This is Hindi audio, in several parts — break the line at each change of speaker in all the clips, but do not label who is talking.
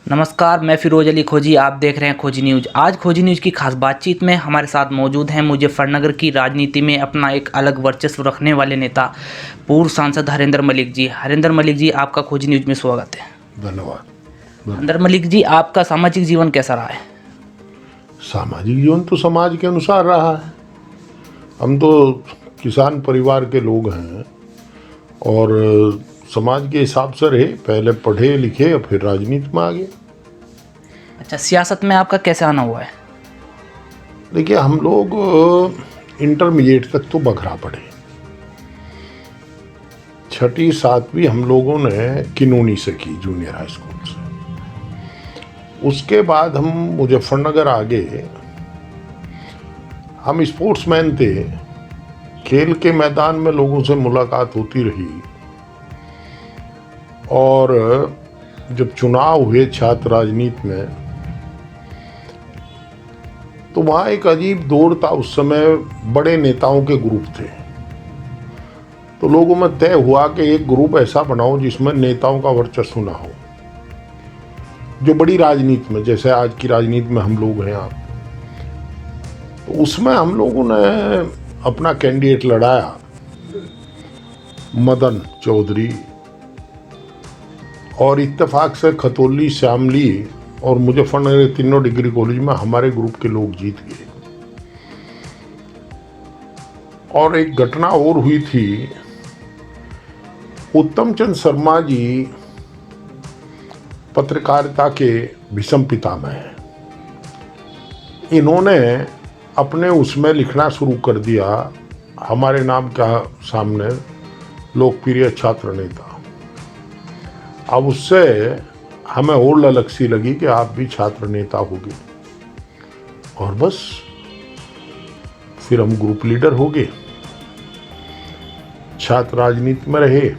नमस्कार, मैं फिरोज अली खोजी। आप देख रहे हैं खोजी न्यूज़। आज खोजी न्यूज़ की खास बातचीत में हमारे साथ मौजूद हैं मुजफ्फरनगर की राजनीति में अपना एक अलग वर्चस्व रखने वाले नेता पूर्व सांसद हरेंद्र मलिक जी। हरेंद्र मलिक जी, आपका खोजी न्यूज़ में स्वागत है।
धन्यवाद।
हरेंद्र मलिक जी, आपका सामाजिक जीवन कैसा रहा है?
सामाजिक जीवन तो समाज के अनुसार रहा है। हम तो किसान परिवार के लोग हैं और समाज के हिसाब से रहे। पहले पढ़े लिखे और फिर राजनीति में आ गए।
अच्छा, सियासत में आपका कैसे आना हुआ है?
देखिए, हम लोग इंटरमीडिएट तक तो बघरा पढ़े। 6ठी 7वीं हम लोगों ने किनोनी से की, जूनियर हाई स्कूल से। उसके बाद हम मुजफ्फरनगर आ गए। हम स्पोर्ट्समैन थे। खेल के मैदान में लोगों से मुलाकात होती रही और जब चुनाव हुए छात्र राजनीति में, तो वहाँ एक अजीब दौर था। उस समय बड़े नेताओं के ग्रुप थे, तो लोगों में तय हुआ कि एक ग्रुप ऐसा बनाओ जिसमें नेताओं का वर्चस्व ना हो। जो बड़ी राजनीति में, जैसे आज की राजनीति में हम लोग हैं आप, तो उसमें हम लोगों ने अपना कैंडिडेट लड़ाया, मदन चौधरी, और इत्तेफाक से खतौली, श्यामली और मुजफ्फरनगर के तीनों डिग्री कॉलेज में हमारे ग्रुप के लोग जीत गए। और एक घटना और हुई थी। उत्तम चंद शर्मा जी पत्रकारिता के भीषम पितामह हैं। इन्होंने अपने उसमें लिखना शुरू कर दिया, हमारे नाम का सामने, लोकप्रिय छात्र नेता। अब उससे हमें और ललक सी लगी कि आप भी छात्र नेता होगे, और बस फिर हम ग्रुप लीडर हो गए। छात्र राजनीति में रहे।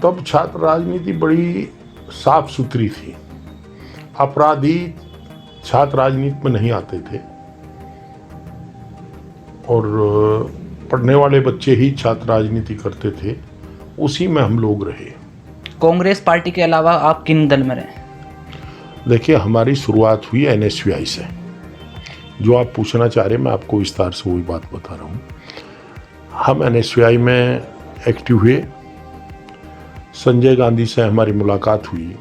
तब छात्र राजनीति बड़ी साफ सुथरी थी। अपराधी छात्र राजनीति में नहीं आते थे और पढ़ने वाले बच्चे ही छात्र राजनीति करते थे। उसी में हम लोग रहे।
कांग्रेस पार्टी के अलावा आप किन दल में रहे?
देखिए, हमारी शुरुआत हुई NSVI से। जो आप पूछना चाह रहे हैं, मैं आपको विस्तार से वही बात बता रहा हूँ। हम NSVI में एक्टिव हुए। संजय गांधी से हमारी मुलाकात हुई।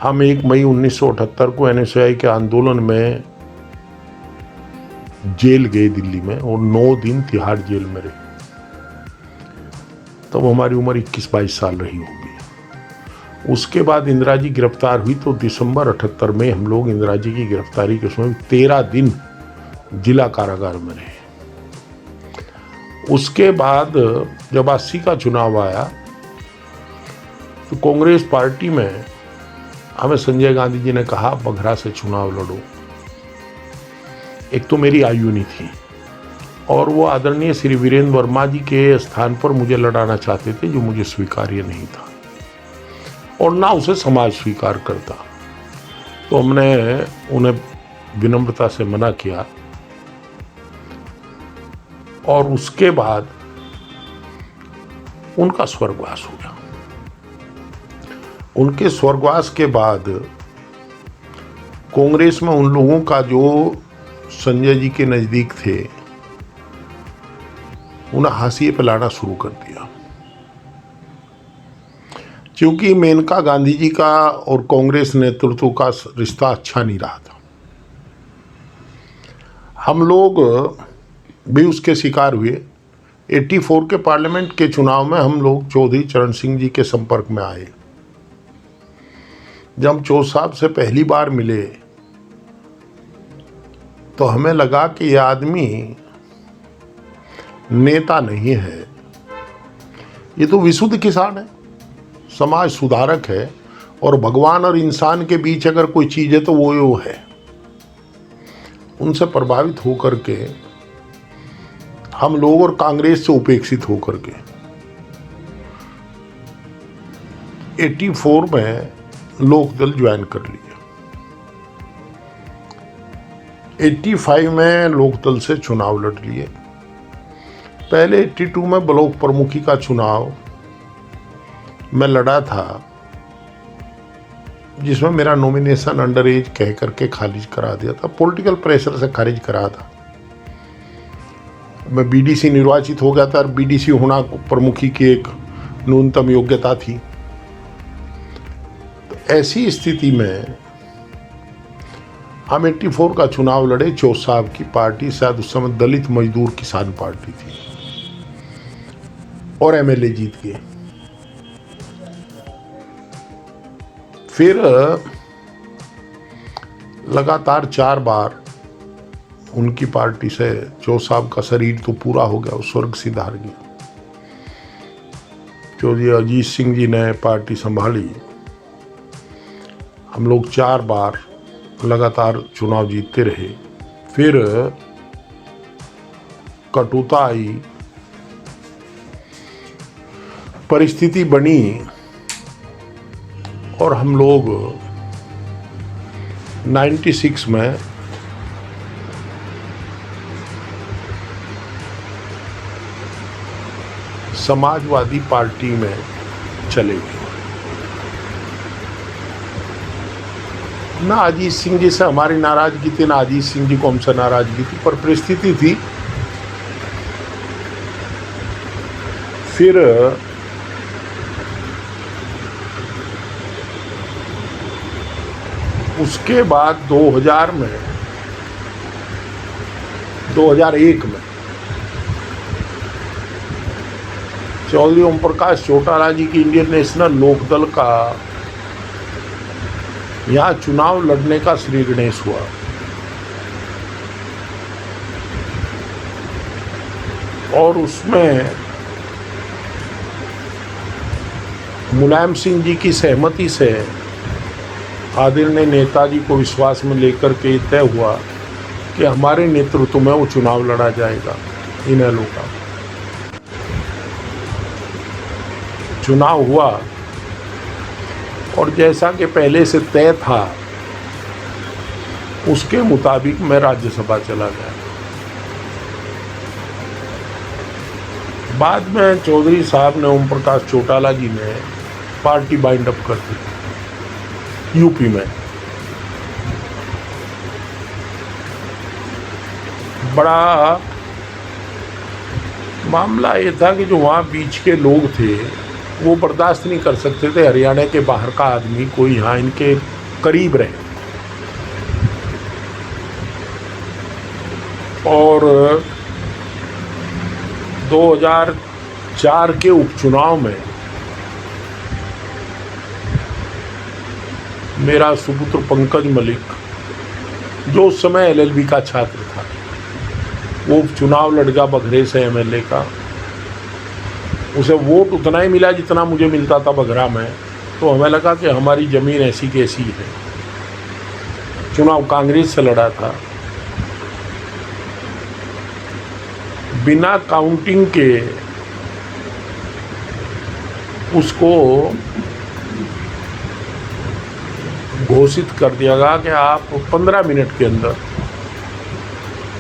हम 1 मई 1978 को NSVI के आंदोलन में जेल गए दिल्ली में, और 9 दिन तिहाड़ जेल में रहे। तब हमारी उम्र 21-22 साल रही होगी। उसके बाद इंदिरा जी गिरफ्तार हुई, तो दिसंबर 78 में हम लोग इंदिरा जी की गिरफ्तारी के समय 13 दिन जिला कारागार में रहे। उसके बाद जब 80 का चुनाव आया, तो कांग्रेस पार्टी में हमें संजय गांधी जी ने कहा, बघरा से चुनाव लड़ो। एक तो मेरी आयु नहीं थी, और वो आदरणीय श्री वीरेंद्र वर्मा जी के स्थान पर मुझे लड़ाना चाहते थे, जो मुझे स्वीकार्य नहीं था और ना उसे समाज स्वीकार करता। तो हमने उन्हें विनम्रता से मना किया। और उसके बाद उनका स्वर्गवास हो गया। उनके स्वर्गवास के बाद कांग्रेस में उन लोगों का जो संजय जी के नज़दीक थे, उन्हें हाशिए पे लाना शुरू कर दिया, क्योंकि मेनका गांधी जी का और कांग्रेस नेतृत्व का रिश्ता अच्छा नहीं रहा था। हम लोग भी उसके शिकार हुए। 84 के पार्लियामेंट के चुनाव में हम लोग चौधरी चरण सिंह जी के संपर्क में आए। जब हम चौधरी साहब से पहली बार मिले, तो हमें लगा कि यह आदमी नेता नहीं है, ये तो विशुद्ध किसान है, समाज सुधारक है, और भगवान और इंसान के बीच अगर कोई चीज़ है तो वो है। उनसे प्रभावित होकर के हम लोग, और कांग्रेस से उपेक्षित होकर के, 84 में लोकदल ज्वाइन कर लिया। 85 में लोकदल से चुनाव लड़ लिए। पहले 82 में ब्लॉक प्रमुखी का चुनाव मैं लड़ा था, जिसमें मेरा नॉमिनेशन अंडर एज कह करके खारिज करा दिया था, पॉलिटिकल प्रेशर से खारिज करा था। मैं बीडीसी निर्वाचित हो गया था और बीडीसी होना प्रमुखी की एक न्यूनतम योग्यता थी। तो ऐसी स्थिति में हम 84 का चुनाव लड़े। चौथ साहब की पार्टी शायद उस समय दलित मजदूर किसान पार्टी थी और एमएलए जीत गए। फिर लगातार 4 बार उनकी पार्टी से चौथ साहब का शरीर तो पूरा हो गया, स्वर्ग सिधार गया। चौधरी अजीत सिंह जी ने पार्टी संभाली। हम लोग 4 बार लगातार चुनाव जीतते रहे। फिर कटुता आई, परिस्थिति बनी और हम लोग 96 में समाजवादी पार्टी में चले गए। ना अजीत सिंह जी से हमारी नाराजगी थी, ना अजीत सिंह जी को हमसे नाराजगी थी, पर परिस्थिति थी। फिर उसके बाद 2001 में चौधरी ओम प्रकाश चौटाला जी की इंडियन नेशनल लोकदल का यहाँ चुनाव लड़ने का श्री गणेश हुआ। और उसमें मुलायम सिंह जी की सहमति से आदरणीय नेताजी को विश्वास में लेकर के तय हुआ कि हमारे नेतृत्व में वो चुनाव लड़ा जाएगा। इनेलो का चुनाव हुआ और जैसा कि पहले से तय था उसके मुताबिक मैं राज्यसभा चला गया। बाद में चौधरी साहब ने, ओम प्रकाश चौटाला जी ने पार्टी बाइंड अप कर दी यूपी में। बड़ा मामला ये था कि जो वहाँ बीच के लोग थे वो बर्दाश्त नहीं कर सकते थे हरियाणा के बाहर का आदमी कोई यहाँ इनके करीब रहे। और 2004 के उपचुनाव में मेरा सुपुत्र पंकज मलिक, जो उस समय एलएलबी का छात्र था, वो उपचुनाव लड़ गया बघरे से एमएलए का। उसे वोट उतना ही मिला जितना मुझे मिलता था बघरा में। तो हमें लगा कि हमारी ज़मीन ऐसी की ऐसी है। चुनाव कांग्रेस से लड़ा था। बिना काउंटिंग के उसको घोषित कर दिया गया कि आप 15 मिनट के अंदर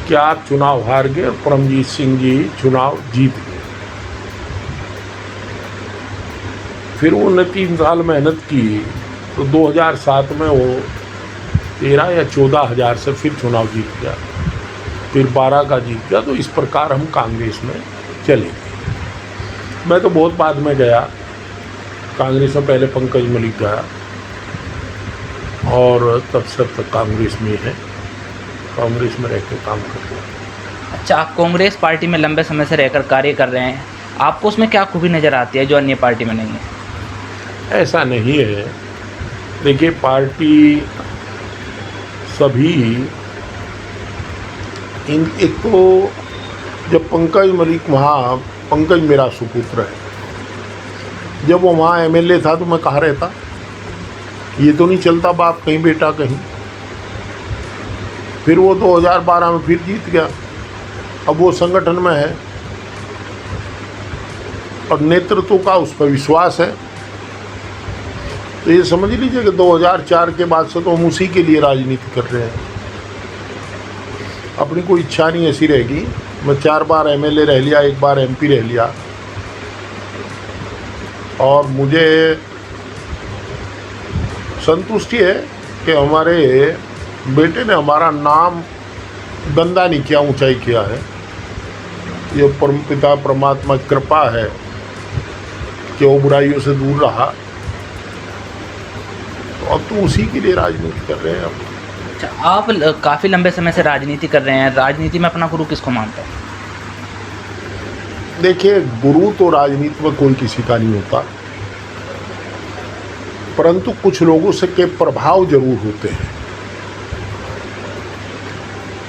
कि आप चुनाव हार गए और परमजीत सिंह जी चुनाव जीत गए। फिर उन्होंने 3 साल मेहनत की तो 2007 में वो 13 या 14 हज़ार से फिर चुनाव जीत गया, फिर 12 का जीत गया। तो इस प्रकार हम कांग्रेस में चले गए। मैं तो बहुत बाद में गया कांग्रेस में, पहले पंकज मलिक गया और तब से अब तक कांग्रेस में है, कांग्रेस में रह के काम करते हैं।
अच्छा, आप कांग्रेस पार्टी में लंबे समय से रहकर कार्य कर रहे हैं, आपको उसमें क्या खूबी नज़र आती है जो अन्य पार्टी में नहीं है?
ऐसा नहीं है। देखिए, पार्टी सभी एक तो जब पंकज मलिक वहाँ, पंकज मेरा सुपुत्र है, जब वो वहाँ एमएलए था तो मैं कहाँ रहता? ये तो नहीं चलता बाप कहीं बेटा कहीं। फिर वो 2012 में फिर जीत गया, अब वो संगठन में है और नेतृत्व का उस पर विश्वास है। तो ये समझ लीजिए कि 2004 के बाद से तो हम उसी के लिए राजनीति कर रहे हैं। अपनी कोई इच्छा नहीं ऐसी रहेगी। मैं 4 बार एमएलए रह लिया, 1 बार एमपी रह लिया और मुझे संतुष्टि है कि हमारे बेटे ने हमारा नाम गंदा नहीं किया, ऊंचाई किया है। ये परमपिता परमात्मा की कृपा है कि वो बुराइयों से दूर रहा। तो अब तो उसी के लिए राजनीति कर रहे हैं हम।
अच्छा, आप काफ़ी लंबे समय से राजनीति कर रहे हैं, राजनीति में अपना गुरु किसको मानते हैं?
देखिए, गुरु तो राजनीति में कोई किसी का नहीं होता, परंतु कुछ लोगों से के प्रभाव जरूर होते हैं,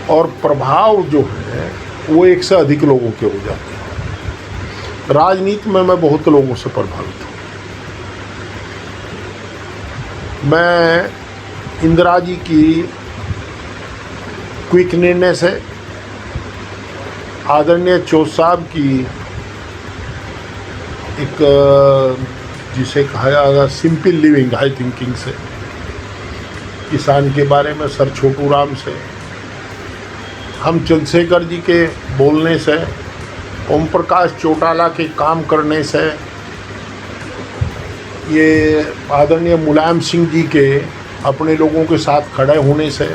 और प्रभाव जो है वो एक से अधिक लोगों के हो जाते हैं। राजनीति में मैं बहुत लोगों से प्रभावित हूँ। मैं इंदिरा जी की क्विक निर्णय से, आदरणीय चौथ साहब की एक जिसे कहा जाएगा सिंपल लिविंग हाई थिंकिंग से, किसान के बारे में सर छोटू राम से, हम चंद्रशेखर जी के बोलने से, ओम प्रकाश चौटाला के काम करने से, ये आदरणीय मुलायम सिंह जी के अपने लोगों के साथ खड़े होने से,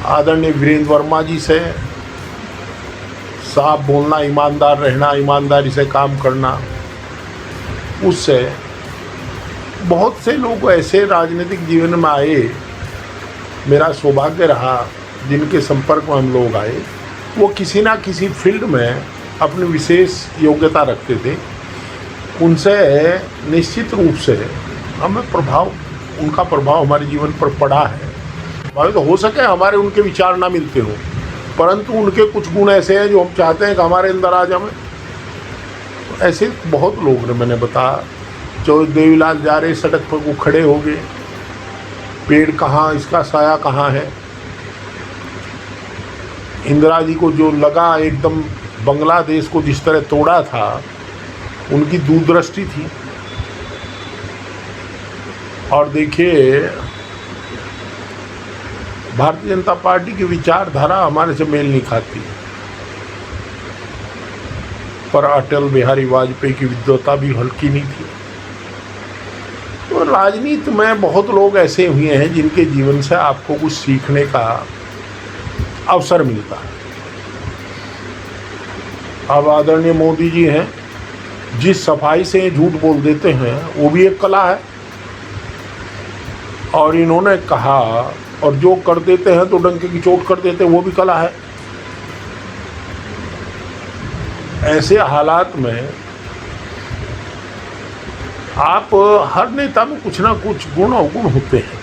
आदरणीय वीरेंद्र वर्मा जी से साफ बोलना, ईमानदार रहना, ईमानदारी से काम करना, उससे बहुत से लोग ऐसे राजनीतिक जीवन में आए, मेरा सौभाग्य रहा जिनके संपर्क में हम लोग आए, वो किसी ना किसी फील्ड में अपनी विशेष योग्यता रखते थे। उनसे निश्चित रूप से हमें उनका प्रभाव हमारे जीवन पर पड़ा है। भाई तो हो सके हमारे उनके विचार ना मिलते हों, परंतु उनके कुछ गुण ऐसे हैं जो हम चाहते हैं कि हमारे अंदर आ जाए। तो ऐसे बहुत लोग ने, मैंने बताया, जो देवीलाल जा रहे सड़क पर वो खड़े हो गए, पेड़ कहाँ, इसका साया कहाँ है। इंदिरा जी को जो लगा एकदम बांग्लादेश को जिस तरह तोड़ा था, उनकी दूरदृष्टि थी। और देखिए, भारतीय जनता पार्टी की विचारधारा हमारे से मेल नहीं खाती, पर अटल बिहारी वाजपेयी की विद्वता भी हल्की नहीं थी। तो राजनीति में बहुत लोग ऐसे हुए हैं जिनके जीवन से आपको कुछ सीखने का अवसर मिलता है। अब आदरणीय मोदी जी हैं, जिस सफाई से झूठ बोल देते हैं वो भी एक कला है, और इन्होंने कहा और जो कर देते हैं तो डंके की चोट कर देते हैं, वो भी कला है। ऐसे हालात में आप, हर नेता में कुछ ना कुछ गुण अवगुण होते हैं।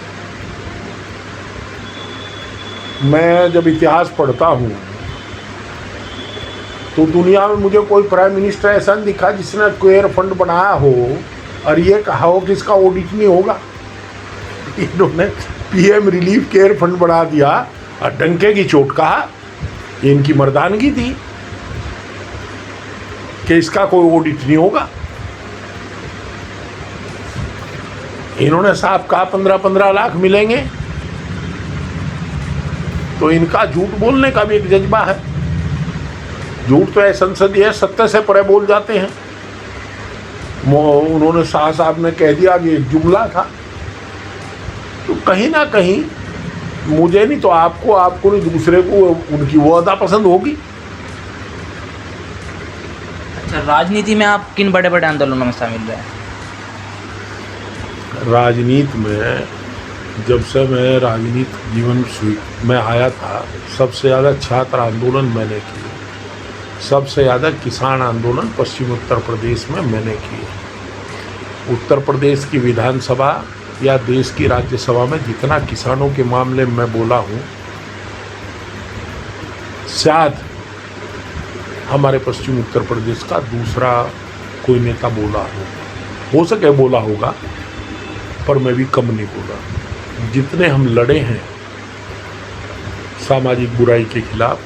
मैं जब इतिहास पढ़ता हूँ तो दुनिया में मुझे कोई प्राइम मिनिस्टर ऐसा नहीं दिखा जिसने केयर फंड बनाया हो और ये कहा हो कि इसका ऑडिट नहीं होगा। इन्होंने पीएम रिलीफ केयर फंड बना दिया और डंके की चोट कहा। ये इनकी मर्दानगी थी कि इसका कोई ऑडिट नहीं होगा। इन्होंने साहब कहा 15-15 लाख मिलेंगे, तो इनका झूठ बोलने का भी एक जज्बा है। झूठ तो है संसदीय है, सत्य से परे बोल जाते हैं। उन्होंने शाह साहब ने कह दिया कि एक जुमला था। तो कहीं ना कहीं मुझे नहीं तो आपको नहीं दूसरे को उनकी वो अदा पसंद होगी।
अच्छा, राजनीति में आप किन बड़े बड़े आंदोलनों में शामिल रहे हैं?
राजनीति में जब से मैं राजनीतिक जीवन में आया था, सबसे ज़्यादा छात्र आंदोलन मैंने किए, सबसे ज़्यादा किसान आंदोलन पश्चिम उत्तर प्रदेश में मैंने किए। उत्तर प्रदेश की विधानसभा या देश की राज्यसभा में जितना किसानों के मामले में मैं बोला हूँ, शायद हमारे पश्चिम उत्तर प्रदेश का दूसरा कोई नेता बोला हो सके बोला होगा, पर मैं भी कम नहीं बोला। जितने हम लड़े हैं सामाजिक बुराई के खिलाफ,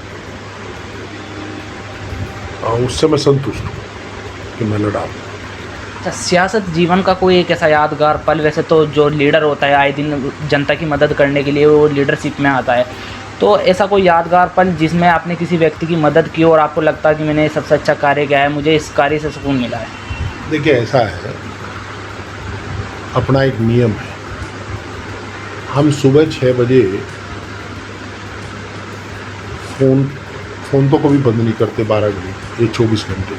उससे मैं संतुष्ट हूँ कि मैं लड़ा।
अच्छा, सियासत जीवन का कोई एक ऐसा यादगार पल, वैसे तो जो लीडर होता है आए दिन जनता की मदद करने के लिए वो लीडरशिप में आता है, तो ऐसा कोई यादगार पल जिसमें आपने किसी व्यक्ति की मदद की और आपको लगता है कि मैंने सबसे अच्छा कार्य किया है, मुझे इस कार्य से सुकून मिला है?
देखिए, ऐसा है, अपना एक नियम है हम सुबह 6 बजे फ़ोन तो कभी बंद नहीं करते 12 घंटे, ये 24 घंटे।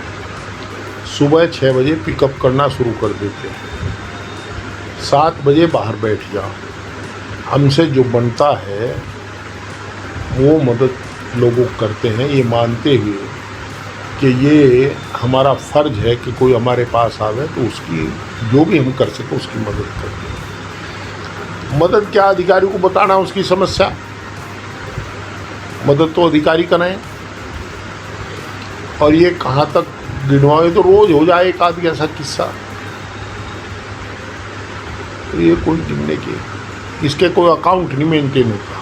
सुबह 6 बजे पिकअप करना शुरू कर देते हैं। 7 बजे बाहर बैठ जाओ। हमसे जो बनता है वो मदद लोगों करते हैं, ये मानते हुए कि ये हमारा फ़र्ज़ है कि कोई हमारे पास आवे तो उसकी जो भी हम कर सकें उसकी मदद करते हैं। मदद क्या अधिकारी को बताना उसकी समस्या, मदद तो अधिकारी कराएं। और ये कहाँ तक गिनवाए तो रोज़ हो जाए एक आदमी ऐसा किस्सा, तो ये कोई गिनने के इसके कोई अकाउंट नहीं मेंटेन होता।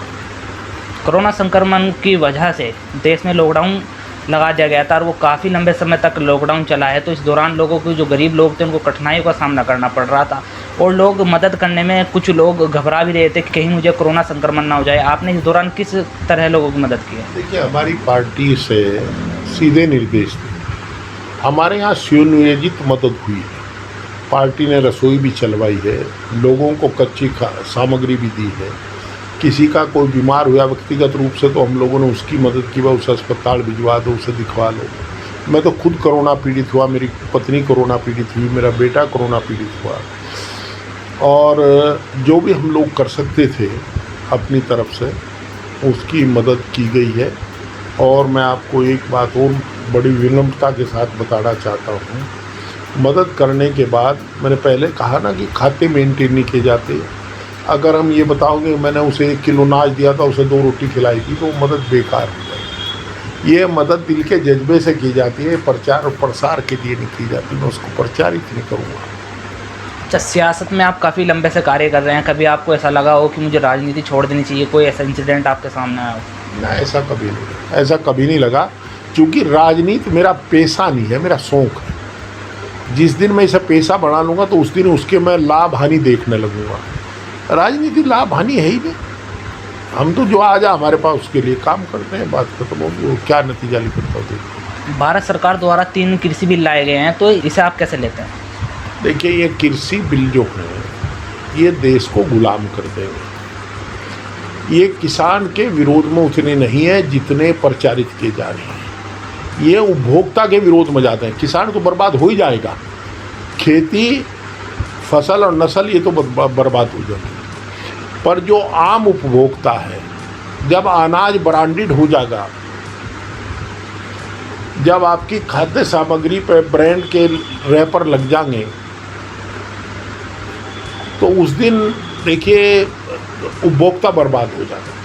कोरोना संक्रमण की वजह से देश में लॉकडाउन लगा दिया गया था और वो काफ़ी लंबे समय तक लॉकडाउन चला है। तो इस दौरान लोगों को, जो गरीब लोग थे, उनको कठिनाइयों का सामना करना पड़ रहा था और लोग मदद करने में कुछ लोग घबरा भी रहे थे कि कहीं मुझे कोरोना संक्रमण ना हो जाए। आपने इस दौरान किस तरह लोगों की मदद की है?
देखिए, हमारी पार्टी से सीधे निर्देश थे। हमारे यहाँ सुनियोजित मदद हुई है। पार्टी ने रसोई भी चलवाई है, लोगों को कच्ची सामग्री भी दी है। किसी का कोई बीमार हुआ व्यक्तिगत रूप से तो हम लोगों ने उसकी मदद की, वह उसे अस्पताल भिजवा दो, उसे दिखवा लो। मैं तो खुद कोरोना पीड़ित हुआ, मेरी पत्नी कोरोना पीड़ित हुई, मेरा बेटा कोरोना पीड़ित हुआ। और जो भी हम लोग कर सकते थे अपनी तरफ से उसकी मदद की गई है। और मैं आपको एक बात और बड़ी विनम्रता के साथ बताना चाहता हूँ। मदद करने के बाद मैंने पहले कहा ना कि खाते मेंटेन नहीं किए जाते। अगर हम ये बताओगे मैंने उसे 1 किलो अनाज दिया था, उसे 2 रोटी खिलाई थी, तो मदद बेकार हो जाएगी। ये मदद दिल के जज्बे से की जाती है, प्रचार और प्रसार के लिए नहीं की जाती। मैं उसको प्रचारित नहीं करूँगा।
अच्छा, सियासत में आप काफ़ी लंबे से कार्य कर रहे हैं, कभी आपको ऐसा लगा हो कि मुझे राजनीति छोड़ देनी चाहिए? कोई ऐसा इंसिडेंट आपके सामने आया हो?
ना, ऐसा कभी नहीं लगा, क्योंकि राजनीति मेरा पेशा नहीं है, मेरा शौक़ है। जिस दिन मैं इसे पेशा बना लूँगा तो उस दिन उसके मैं लाभ हानि देखने लगूँगा। राजनीति लाभ हानि है ही नहीं। हम तो जो आ जा हमारे पास उसके लिए काम करते हैं, बात खत्म होगी। वो क्या नतीजा निकलता है।
भारत सरकार द्वारा 3 कृषि बिल लाए गए हैं, तो इसे आप कैसे लेते हैं?
देखिए, ये कृषि बिल जो है ये देश को गुलाम कर देंगे। ये किसान के विरोध में उतने नहीं है जितने प्रचारित किए जा रहे हैं। ये उपभोक्ता के विरोध में जाते हैं। किसान तो बर्बाद हो ही जाएगा, खेती, फसल और नस्ल ये तो बर्बाद हो जाएगी। पर जो आम उपभोक्ता है, जब अनाज ब्रांडेड हो जाएगा, जब आपकी खाद्य सामग्री पर ब्रांड के रैपर लग जाएंगे, तो उस दिन देखिए उपभोक्ता बर्बाद हो जाता है।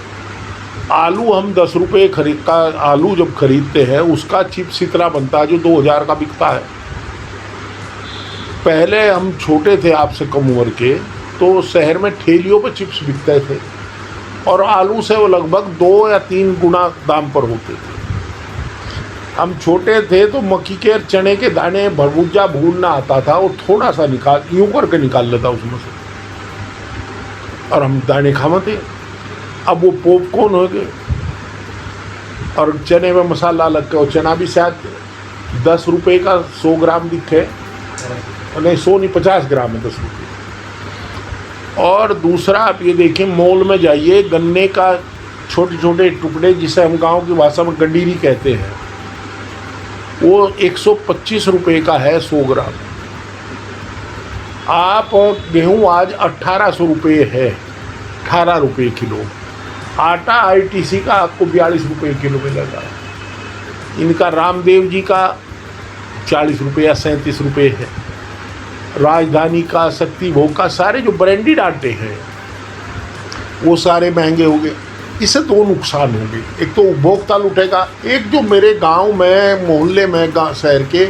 आलू हम 10 रुपये का आलू जब खरीदते हैं, उसका चिप्स इतना बनता है जो 2000 का बिकता है। पहले हम छोटे थे, आपसे कम उम्र के, तो शहर में ठेलियों पर चिप्स बिकते थे और आलू से वो लगभग 2 या 3 गुना दाम पर होते थे। हम छोटे थे तो मक्की के चने के दाने भरभुजा भूनना आता था, और थोड़ा सा यूँ करके निकाल लेता उसमें से, और हम दाने खाते। अब वो पॉपकॉर्न हो गए और चने में मसाला लग के, और चना भी शायद 10 रुपये का 100 ग्राम दिखे, नहीं 100 नहीं 50 ग्राम है 10 रुपये। और दूसरा आप ये देखें, मॉल में जाइए, गन्ने का छोटे छोटे टुकड़े, जिसे हम गांव की भाषा में गंडीरी कहते हैं, वो 125 रुपये का है 100 ग्राम। आप गेहूँ आज 1800 रुपये है, 18 रुपये किलो। आटा ITC का आपको 42 रुपये किलो मिलेगा। इनका रामदेव जी का 40 रुपये या 37 रुपये है। राजधानी का, शक्ति भोग का, सारे जो ब्रांडेड आटे हैं वो सारे महंगे हो गए। इससे 2 नुकसान होंगे। एक तो उपभोक्ता लुटेगा, एक जो मेरे गांव में, मोहल्ले में, शहर के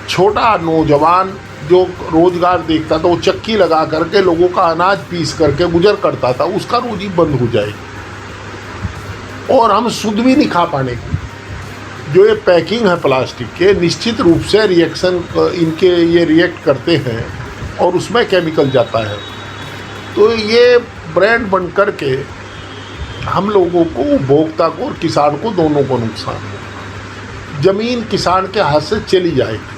छोटा नौजवान जो रोजगार देखता था, वो चक्की लगा करके लोगों का अनाज पीस करके गुजर करता था, उसका रोजी बंद हो जाएगी। और हम शुद्ध भी नहीं खा पाने की। जो ये पैकिंग है प्लास्टिक के, निश्चित रूप से रिएक्शन इनके ये रिएक्ट करते हैं और उसमें केमिकल जाता है। तो ये ब्रांड बन कर के हम लोगों को, उपभोक्ता को और किसान को, दोनों को नुकसान है। ज़मीन किसान के हाथ से चली जाएगी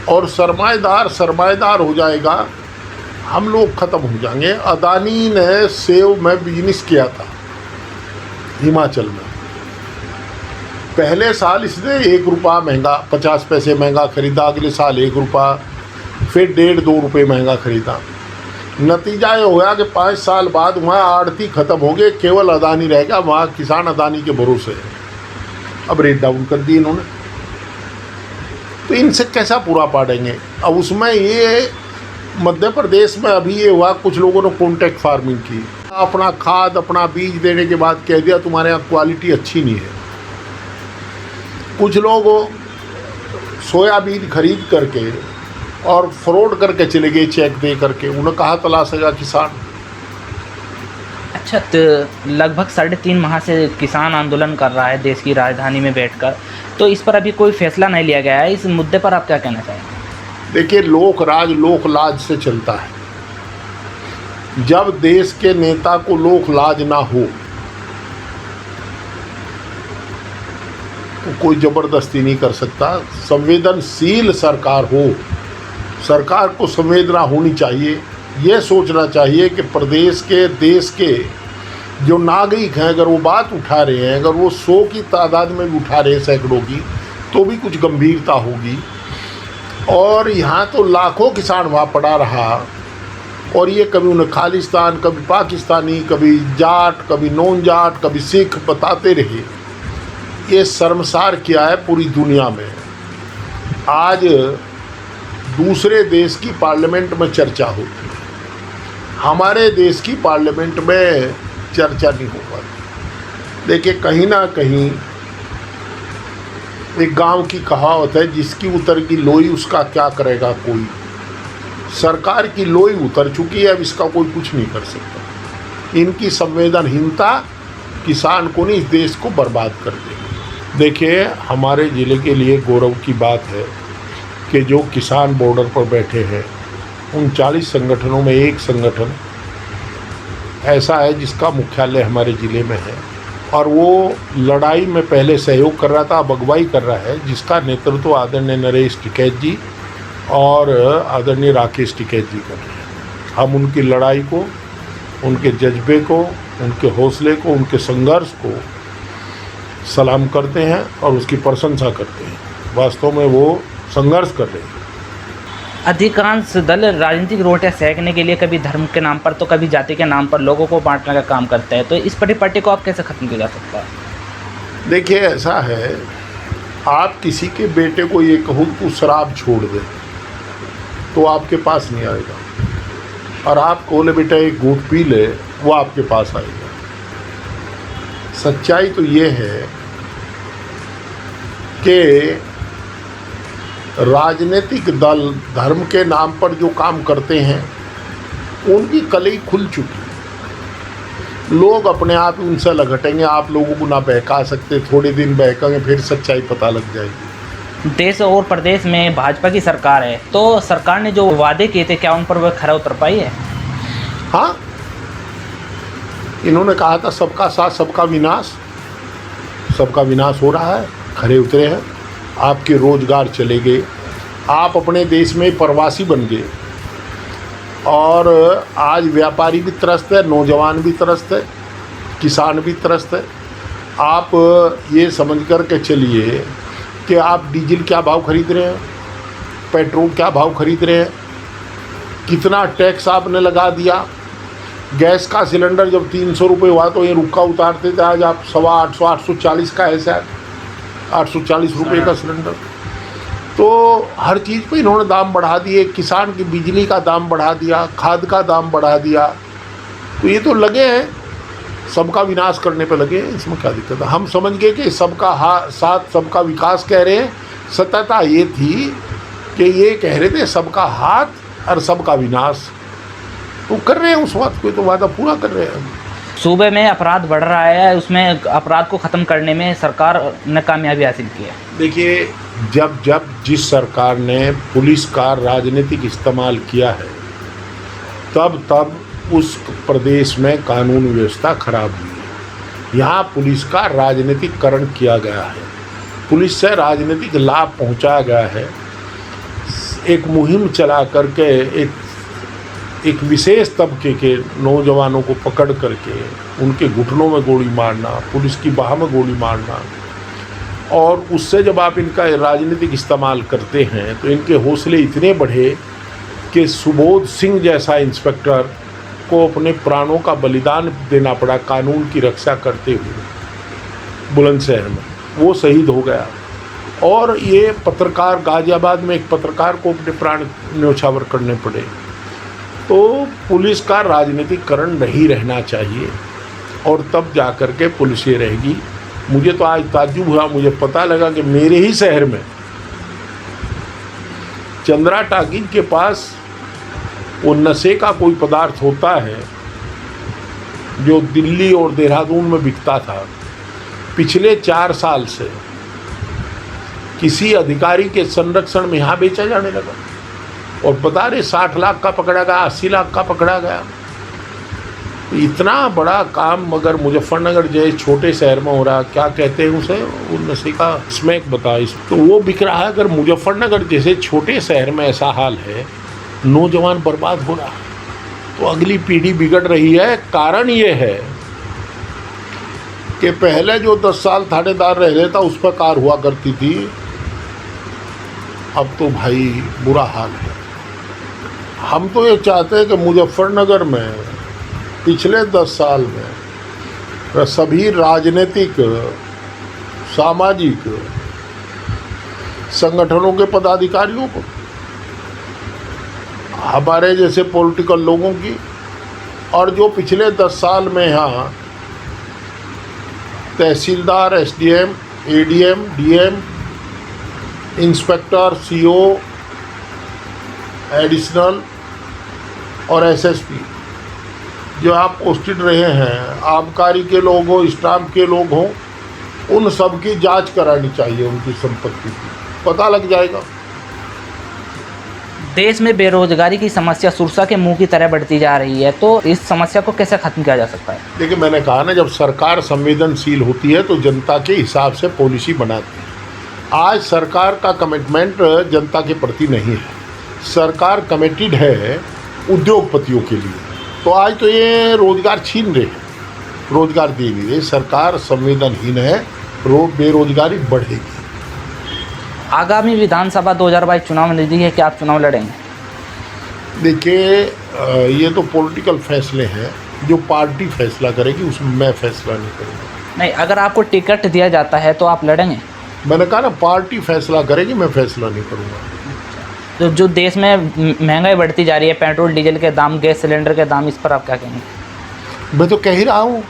और सरमाएदार हो जाएगा, हम लोग खत्म हो जाएंगे। अदानी ने सेव में बिजनेस किया था हिमाचल में। पहले साल इसने 1 रुपया महंगा, 50 पैसे महंगा खरीदा, अगले साल 1 रुपया, फिर 1.5-2 रुपये महंगा खरीदा। नतीजा ये होया कि 5 साल बाद वहाँ आड़ती खत्म हो गए, केवल अदानी रह गया, वहाँ किसान अदानी के भरोसे है। अब रेट डाउन कर दी इन्होंने, तो इनसे कैसा पूरा पाड़ेंगे। अब उसमें ये मध्य प्रदेश में अभी ये हुआ, कुछ लोगों ने कॉन्ट्रैक्ट फार्मिंग की, अपना खाद अपना बीज देने के बाद कह दिया तुम्हारे यहाँ क्वालिटी अच्छी नहीं है। कुछ लोग सोयाबीन खरीद करके और फ्रॉड करके चले गए चेक दे करके, उन्हें कहा तलाशेगा किसान।
अच्छा, तो लगभग 3.5 माह से किसान आंदोलन कर रहा है देश की राजधानी में बैठकर, तो इस पर अभी कोई फैसला नहीं लिया गया है। इस मुद्दे पर आप क्या कहना चाहेंगे?
देखिए, लोक राज लोक लाज से चलता है। जब देश के नेता को लोक लाज ना हो तो कोई ज़बरदस्ती नहीं कर सकता। संवेदनशील सरकार हो, सरकार को संवेदना होनी चाहिए। ये सोचना चाहिए कि प्रदेश के देश के जो नागरिक हैं, अगर वो बात उठा रहे हैं, अगर वो 100 की तादाद में भी उठा रहे हैं, सैकड़ों की, तो भी कुछ गंभीरता होगी। और यहाँ तो लाखों किसान वहाँ पड़ा रहा, और ये कभी उन्हें खालिस्तान, कभी पाकिस्तानी, कभी जाट, कभी नॉन जाट, कभी सिख बताते रहे। ये शर्मसार किया है पूरी दुनिया में। आज दूसरे देश की पार्लियामेंट में चर्चा होती है, हमारे देश की पार्लियामेंट में चर्चा नहीं हो पाती। देखिए, कहीं ना कहीं एक गांव की कहावत है, जिसकी उतर की लोई उसका क्या करेगा कोई। सरकार की लोई उतर चुकी है, अब इसका कोई कुछ नहीं कर सकता। इनकी संवेदनहीनता किसान को नहीं, इस देश को बर्बाद कर देगी। देखिए, हमारे ज़िले के लिए गौरव की बात है कि जो किसान बॉर्डर पर बैठे हैं, उन 40 संगठनों में एक संगठन ऐसा है जिसका मुख्यालय हमारे ज़िले में है, और वो लड़ाई में पहले सहयोग कर रहा था, अब अगुवाई कर रहा है, जिसका नेतृत्व आदरणीय नरेश टिकैत जी और आदरणीय राकेश टिकैत जी कर रहे हैं। हम उनकी लड़ाई को, उनके जज्बे को, उनके हौसले को, उनके संघर्ष को सलाम करते हैं और उसकी प्रशंसा करते हैं। वास्तव में वो संघर्ष कर रहे हैं।
अधिकांश दल राजनीतिक रोटियां सेकने के लिए कभी धर्म के नाम पर तो कभी जाति के नाम पर लोगों को बांटने का काम करते हैं, तो इस परिपाटी को आप कैसे ख़त्म किया जा सकता है?
देखिए, ऐसा है, आप किसी के बेटे को ये कहो तू शराब छोड़ दे तो आपके पास नहीं आएगा, और आप बोले बेटा एक घूंट पी ले, वो आपके पास आएगा। सच्चाई तो ये है कि राजनीतिक दल धर्म के नाम पर जो काम करते हैं, उनकी कलई खुल चुकी। लोग अपने आप उनसे लगटेंगे, आप लोगों को ना बहका सकते, थोड़े दिन बहकेंगे, फिर सच्चाई पता लग जाएगी।
देश और प्रदेश में भाजपा की सरकार है, तो सरकार ने जो वादे किए थे, क्या उन पर वह खरा उतर पाई है?
हाँ, इन्होंने कहा था सबका साथ सबका विनाश, सबका विनाश हो रहा है, खरे उतरे हैं। आपके रोजगार चले गए, आप अपने देश में प्रवासी बन गए, और आज व्यापारी भी त्रस्त है, नौजवान भी त्रस्त है, किसान भी त्रस्त है। आप ये समझ कर के चलिए कि आप डीजल क्या भाव खरीद रहे हैं, पेट्रोल क्या भाव खरीद रहे हैं, कितना टैक्स आपने लगा दिया। गैस का सिलेंडर जब 300 रुपये हुआ तो ये रुका उतारते थे, आज आप 850 840 का ऐसा है, 840 रुपये का सिलेंडर। तो हर चीज़ पे इन्होंने दाम बढ़ा दिए, किसान की बिजली का दाम बढ़ा दिया, खाद का दाम बढ़ा दिया। तो ये तो लगे हैं सबका विनाश करने पे लगे हैं, इसमें क्या दिक्कत है। हम समझ गए कि सबका साथ सबका विकास कह रहे हैं, सत्यता ये थी कि ये कह रहे थे सबका हाथ और सबका विनाश। तो कर रहे हैं, उस बात को तो वादा पूरा कर रहे हैं।
सूबे में अपराध बढ़ रहा है, उसमें अपराध को ख़त्म करने में सरकार ने कामयाबी हासिल की है।
देखिए, जब जिस सरकार ने पुलिस का राजनीतिक इस्तेमाल किया है, तब उस प्रदेश में कानून व्यवस्था खराब हुई है। यहाँ पुलिस का राजनीतिकरण किया गया है, पुलिस से राजनीतिक लाभ पहुँचाया गया है। एक मुहिम चला करके एक एक विशेष तबके के नौजवानों को पकड़ करके उनके घुटनों में गोली मारना, पुलिस की बाह में गोली मारना, और उससे जब आप इनका राजनीतिक इस्तेमाल करते हैं तो इनके हौसले इतने बढ़े कि सुबोध सिंह जैसा इंस्पेक्टर को अपने प्राणों का बलिदान देना पड़ा कानून की रक्षा करते हुए बुलंदशहर में। वो शहीद हो गया। और ये पत्रकार, गाजियाबाद में एक पत्रकार को अपने प्राण न्योछावर करने पड़े। तो पुलिस का राजनीतिकरण नहीं रहना चाहिए, और तब जा कर के पुलिस ये रहेगी। मुझे तो आज ताज्जुब हुआ, मुझे पता लगा कि मेरे ही शहर में चंद्रा टाकीज के पास वो नशे का कोई पदार्थ होता है जो दिल्ली और देहरादून में बिकता था। पिछले 4 साल से किसी अधिकारी के संरक्षण में यहाँ बेचा जाने लगा, और बता रहे 60 लाख का पकड़ा गया, 80 लाख का पकड़ा गया। इतना बड़ा काम मगर मुजफ्फरनगर जैसे छोटे शहर में हो रहा, क्या कहते हैं उसे, वो नशे का स्मैक बता, तो वो बिक रहा है। अगर मुजफ्फरनगर जैसे छोटे शहर में ऐसा हाल है, नौजवान बर्बाद हो रहा है, तो अगली पीढ़ी बिगड़ रही है। कारण ये है कि पहले जो 10 साल थानेदार रह रहे था उस पर कार हुआ करती थी, अब तो भाई बुरा हाल है। हम तो ये चाहते हैं कि मुजफ्फरनगर में पिछले 10 साल में सभी राजनीतिक, सामाजिक संगठनों के पदाधिकारियों को, हमारे जैसे पॉलिटिकल लोगों की, और जो पिछले 10 साल में यहाँ tehsildar, SDM, ADM, DM, inspector, CO, additional और एसएसपी जो आप पोस्टेड रहे हैं, आबकारी के लोग हो, स्टाम्प के लोग हों, उन सब की जांच करानी चाहिए। उनकी संपत्ति की पता लग जाएगा।
देश में बेरोजगारी की समस्या सुरसा के मुंह की तरह बढ़ती जा रही है, तो इस समस्या को कैसे खत्म किया जा सकता है?
देखिए, मैंने कहा ना, जब सरकार संवेदनशील होती है तो जनता के हिसाब से पॉलिसी बनाती है। आज सरकार का कमिटमेंट जनता के प्रति नहीं है। सरकार कमिटेड है उद्योगपतियों के लिए, तो आज तो ये रोजगार छीन रहे हैं, रोजगार दे नहीं रहे। सरकार संवेदनहीन है, बेरोजगारी बढ़ेगी।
आगामी विधानसभा 2022 चुनाव नजदीक है, क्या आप चुनाव लड़ेंगे?
देखिए, ये तो पॉलिटिकल फैसले हैं, जो पार्टी फैसला करेगी उसमें मैं फैसला नहीं करूँगा।
नहीं, अगर आपको टिकट दिया जाता है तो आप लड़ेंगे?
मैंने कहा ना, पार्टी फैसला करेगी, मैं फैसला नहीं करूँगा।
तो जो देश में महंगाई बढ़ती जा रही है, पेट्रोल डीजल के दाम, गैस सिलेंडर के दाम, इस पर आप क्या कहेंगे?
मैं तो कह ही रहा हूँ,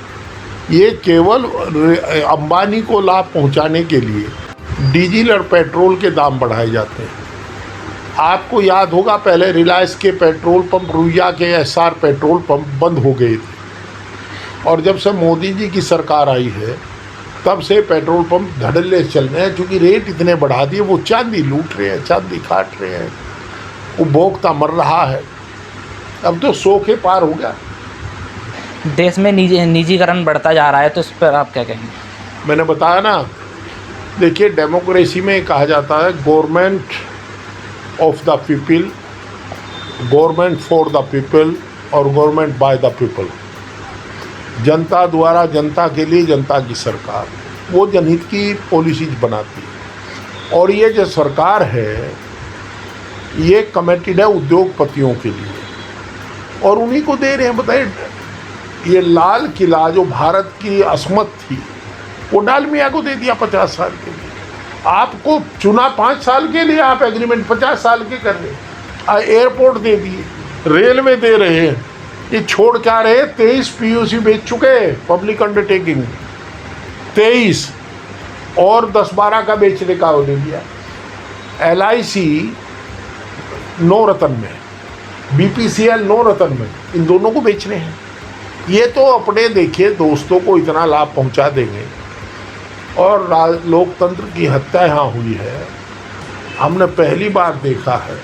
ये केवल अंबानी को लाभ पहुँचाने के लिए डीजल और पेट्रोल के दाम बढ़ाए जाते हैं। आपको याद होगा, पहले रिलायंस के पेट्रोल पंप, रुइया के एसआर पेट्रोल पंप बंद हो गए थे, और जब से मोदी जी की सरकार आई है तब से पेट्रोल पंप धड़ल्ले चल रहे हैं, क्योंकि रेट इतने बढ़ा दिए। वो चांदी लूट रहे हैं, चांदी काट रहे हैं, उपभोक्ता मर रहा है। अब तो 100 के पार हो गया।
देश में निजीकरण बढ़ता जा रहा है, तो इस पर आप क्या कहेंगे?
मैंने बताया ना, देखिए, डेमोक्रेसी में कहा जाता है government of the people, government for the people और गवर्नमेंट बाय द पीपल। जनता द्वारा, जनता के लिए, जनता की सरकार, वो जनहित की पॉलिसीज बनाती है। और ये जो सरकार है, ये कमिटेड है उद्योगपतियों के लिए, और उन्हीं को दे रहे हैं। बताइए, ये लाल किला जो भारत की असमत थी, वो डालमिया को दे दिया 50 साल के लिए। आपको चुना 5 साल के लिए, आप एग्रीमेंट 50 साल के कर रहे। एयरपोर्ट दे दिए, रेलवे दे रहे हैं। ये छोड़ क्या रहे? 23 पीयूसी बेच चुके हैं, पब्लिक अंडरटेकिंग 23, और 10-12 का बेचने का हो दिया। LIC 9 रतन में, BPCL 9 रतन में, इन दोनों को बेचने हैं। ये तो अपने देखिए दोस्तों को इतना लाभ पहुंचा देंगे, और लोकतंत्र की हत्या यहाँ हुई है। हमने पहली बार देखा है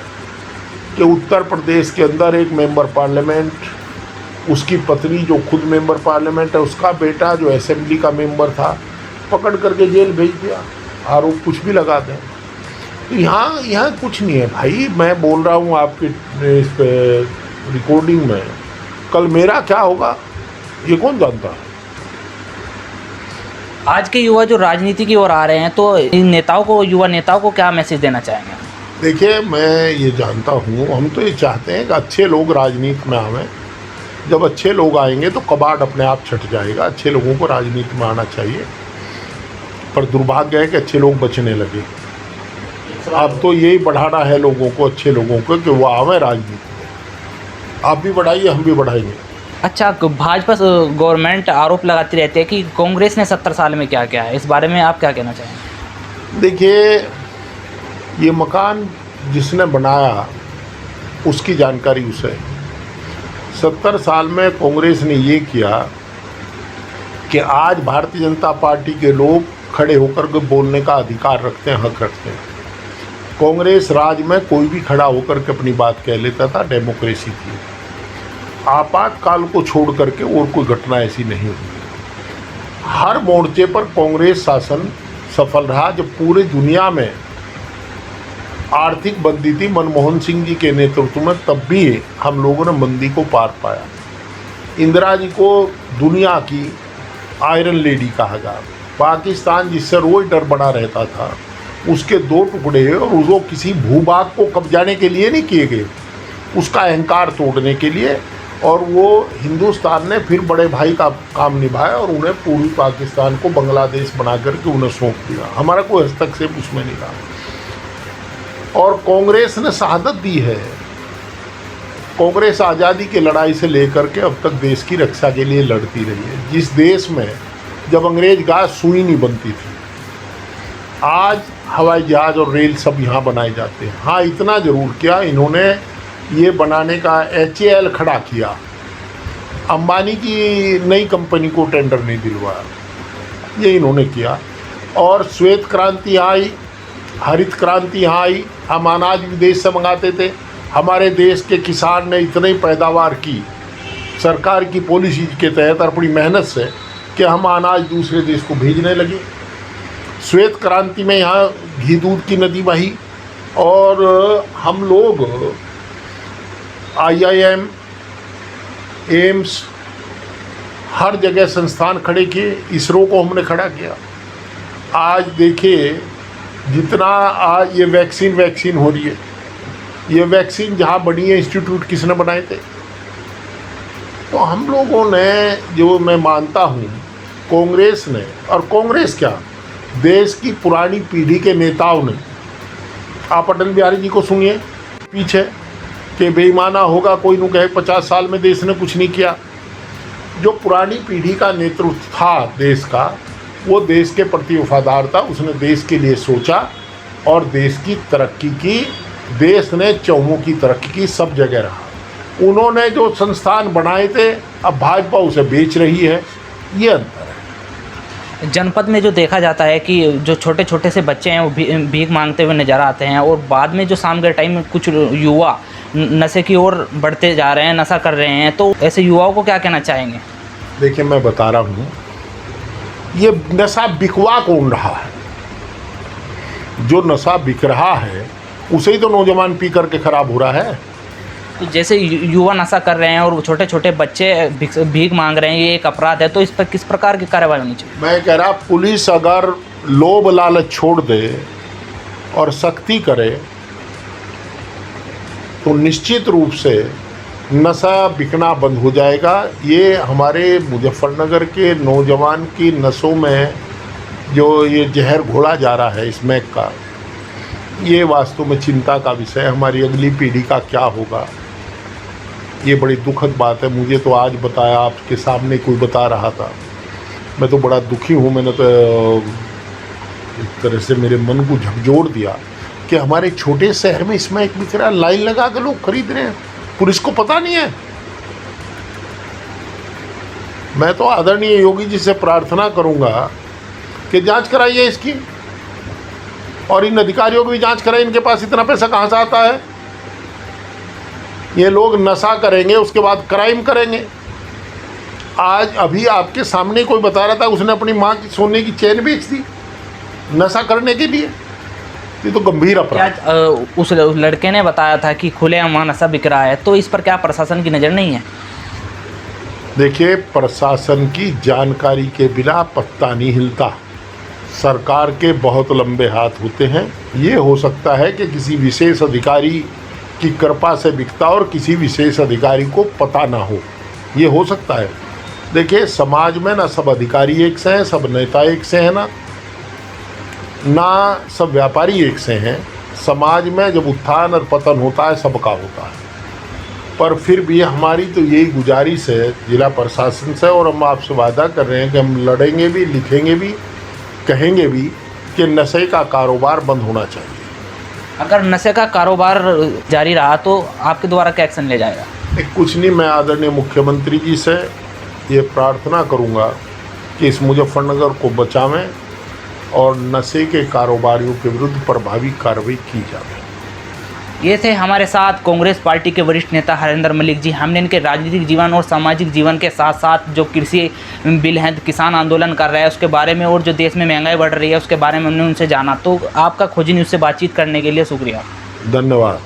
कि उत्तर प्रदेश के अंदर एक मेंबर पार्लियामेंट, उसकी पत्नी जो खुद मेंबर पार्लियामेंट है, उसका बेटा जो असेंबली का मेंबर था, पकड़ करके जेल भेज दिया। आरोप कुछ भी लगा दें। तो यहाँ कुछ नहीं है भाई। मैं बोल रहा हूँ आपके इस पे रिकॉर्डिंग में, कल मेरा क्या होगा ये कौन जानता है।
आज के युवा जो राजनीति की ओर आ रहे हैं, तो इन नेताओं को, युवा नेताओं को क्या मैसेज देना चाहेंगे?
देखिए, मैं ये जानता हूँ, हम तो ये चाहते हैं कि अच्छे लोग राजनीति में आवें। जब अच्छे लोग आएंगे तो कबाड़ अपने आप छट जाएगा। अच्छे लोगों को राजनीति में आना चाहिए, पर दुर्भाग्य है कि अच्छे लोग बचने लगे। अब तो यही बढ़ाना है लोगों को, अच्छे लोगों को, कि वो आवें राजनीति में। आप भी बढ़ाइए, हम भी बढ़ाएंगे।
अच्छा, भाजपा गवर्नमेंट आरोप लगाती रहती है कि कांग्रेस ने 70 साल में क्या किया है, इस बारे में आप क्या कहना चाहेंगे?
देखिए, ये मकान जिसने बनाया उसकी जानकारी उसे। 70 साल में कांग्रेस ने ये किया कि आज भारतीय जनता पार्टी के लोग खड़े होकर के बोलने का अधिकार रखते हैं, हक रखते हैं। कांग्रेस राज में कोई भी खड़ा होकर के अपनी बात कह लेता था, डेमोक्रेसी थी। आपातकाल को छोड़ करके और कोई घटना ऐसी नहीं हुई। हर मोर्चे पर कांग्रेस शासन सफल रहा। जब पूरी दुनिया में आर्थिक मंदी थी मनमोहन सिंह जी के नेतृत्व में, तब भी हम लोगों ने मंदी को पार पाया। इंदिरा जी को दुनिया की आयरन लेडी कहा गया। पाकिस्तान जिससे रोज डर बना रहता था, उसके 2 टुकड़े और उसको किसी भूभाग को कब्जाने के लिए नहीं किए गए, उसका अहंकार तोड़ने के लिए। और वो हिंदुस्तान ने फिर बड़े भाई का काम निभाया और उन्हें पूर्वी पाकिस्तान को बांग्लादेश बना करके उन्हें सौंप दिया। हमारा कोई हस्तक्षेप उसमें नहीं रहा। और कांग्रेस ने शहादत दी है। कांग्रेस आज़ादी की लड़ाई से लेकर के अब तक देश की रक्षा के लिए लड़ती रही है। जिस देश में जब अंग्रेज गाय सुई नहीं बनती थी, आज हवाई जहाज़ और रेल सब यहाँ बनाए जाते हैं। हाँ, इतना ज़रूर किया इन्होंने, ये बनाने का HAL खड़ा किया। अंबानी की नई कंपनी को टेंडर नहीं दिलवाया, ये इन्होंने किया। और श्वेत क्रांति आई, हरित क्रांति यहाँ आई। हम अनाज विदेश से मंगाते थे, हमारे देश के किसान ने इतनी पैदावार की सरकार की पॉलिसी के तहत अपनी मेहनत से कि हम अनाज दूसरे देश को भेजने लगे। श्वेत क्रांति में यहाँ घी दूध की नदी बही और हम लोग IIM, एम्स, हर जगह संस्थान खड़े किए। इसरो को हमने खड़ा किया। आज देखिए, जितना आज ये वैक्सीन हो रही है, ये वैक्सीन जहाँ बनी है, इंस्टीट्यूट किसने बनाए थे? तो हम लोगों ने, जो मैं मानता हूँ, कांग्रेस ने, और कांग्रेस क्या, देश की पुरानी पीढ़ी के नेताओं ने, आप अटल बिहारी जी को सुनिए पीछे कि बेईमाना होगा कोई नु कहे 50 साल में देश ने कुछ नहीं किया। जो पुरानी पीढ़ी का नेतृत्व था देश का, वो देश के प्रति वफादार था। उसने देश के लिए सोचा और देश की तरक्की की। देश ने चौमुखी तरक्की की, सब जगह रहा। उन्होंने जो संस्थान बनाए थे, अब भाजपा उसे बेच रही है। ये अंतर है।
जनपद में जो देखा जाता है कि जो छोटे छोटे से बच्चे हैं वो भीख मांगते हुए नज़र आते हैं, और बाद में जो शाम के टाइम में कुछ युवा नशे की ओर बढ़ते जा रहे हैं, नशा कर रहे हैं, तो ऐसे युवाओं को क्या कहना चाहेंगे?
देखिए, मैं बता रहा हूँ, ये नशा बिकवा कौन रहा है? जो नशा बिक रहा है उसे ही तो नौजवान पी करके खराब हो रहा है।
तो जैसे युवा नशा कर रहे हैं और छोटे छोटे बच्चे भीख मांग रहे हैं, ये एक अपराध है, तो इस पर किस प्रकार की कार्रवाई होनी चाहिए?
मैं कह रहा, पुलिस अगर लोभ लालच छोड़ दे और सख्ती करे तो निश्चित रूप से नशा बिकना बंद हो जाएगा। ये हमारे मुजफ्फरनगर के नौजवान की नसों में जो ये जहर घोला जा रहा है स्मैक का, ये वास्तव में चिंता का विषय है। हमारी अगली पीढ़ी का क्या होगा, ये बड़ी दुखद बात है। मुझे तो आज बताया, आपके सामने कोई बता रहा था, मैं तो बड़ा दुखी हूँ। मैंने तो एक तरह से मेरे मन को झकझोर दिया कि हमारे छोटे शहर में स्मैक बिक रहा है, लाइन लगा के लोग खरीद रहे हैं, पुलिस को पता नहीं है। मैं तो आदरणीय योगी जी से प्रार्थना करूंगा कि जांच कराइए इसकी, और इन अधिकारियों की भी जांच कराइए, इनके पास इतना पैसा कहाँ से आता है। ये लोग नशा करेंगे, उसके बाद क्राइम करेंगे। आज अभी आपके सामने कोई बता रहा था, उसने अपनी माँ की सोने की चेन बेच दी नशा करने के लिए। ये तो गंभीर अपराध।
क्या उस लड़के ने बताया था कि खुलेआम वहाँ नशा बिक रहा है, तो इस पर क्या प्रशासन की नज़र नहीं है?
देखिए, प्रशासन की जानकारी के बिना पत्ता नहीं हिलता। सरकार के बहुत लंबे हाथ होते हैं। ये हो सकता है कि किसी विशेष अधिकारी की कृपा से बिकता और किसी विशेष अधिकारी को पता ना हो, ये हो सकता है। देखिए, समाज में ना सब अधिकारी एक से हैं, सब नेता एक से हैं, ना सब व्यापारी एक से हैं। समाज में जब उत्थान और पतन होता है सबका होता है। पर फिर भी हमारी तो यही गुजारिश है जिला प्रशासन से, और हम आपसे वादा कर रहे हैं कि हम लड़ेंगे भी, लिखेंगे भी, कहेंगे भी कि नशे का कारोबार बंद होना चाहिए।
अगर नशे का कारोबार जारी रहा तो आपके द्वारा क्या एक्शन ले जाएगा?
कुछ नहीं, मैं आदरणीय मुख्यमंत्री जी से ये प्रार्थना करूंगा कि इस मुजफ्फरनगर को बचावें और नशे के कारोबारियों के विरुद्ध प्रभावी कार्रवाई की जाए।
ये थे हमारे साथ कांग्रेस पार्टी के वरिष्ठ नेता हरेंद्र मलिक जी। हमने इनके राजनीतिक जीवन और सामाजिक जीवन के साथ साथ जो कृषि बिल हैं, किसान आंदोलन कर रहे हैं उसके बारे में, और जो देश में महंगाई बढ़ रही है उसके बारे में हमने उनसे जाना। तो आपका खोजी न्यूज़ से बातचीत करने के लिए शुक्रिया।
धन्यवाद।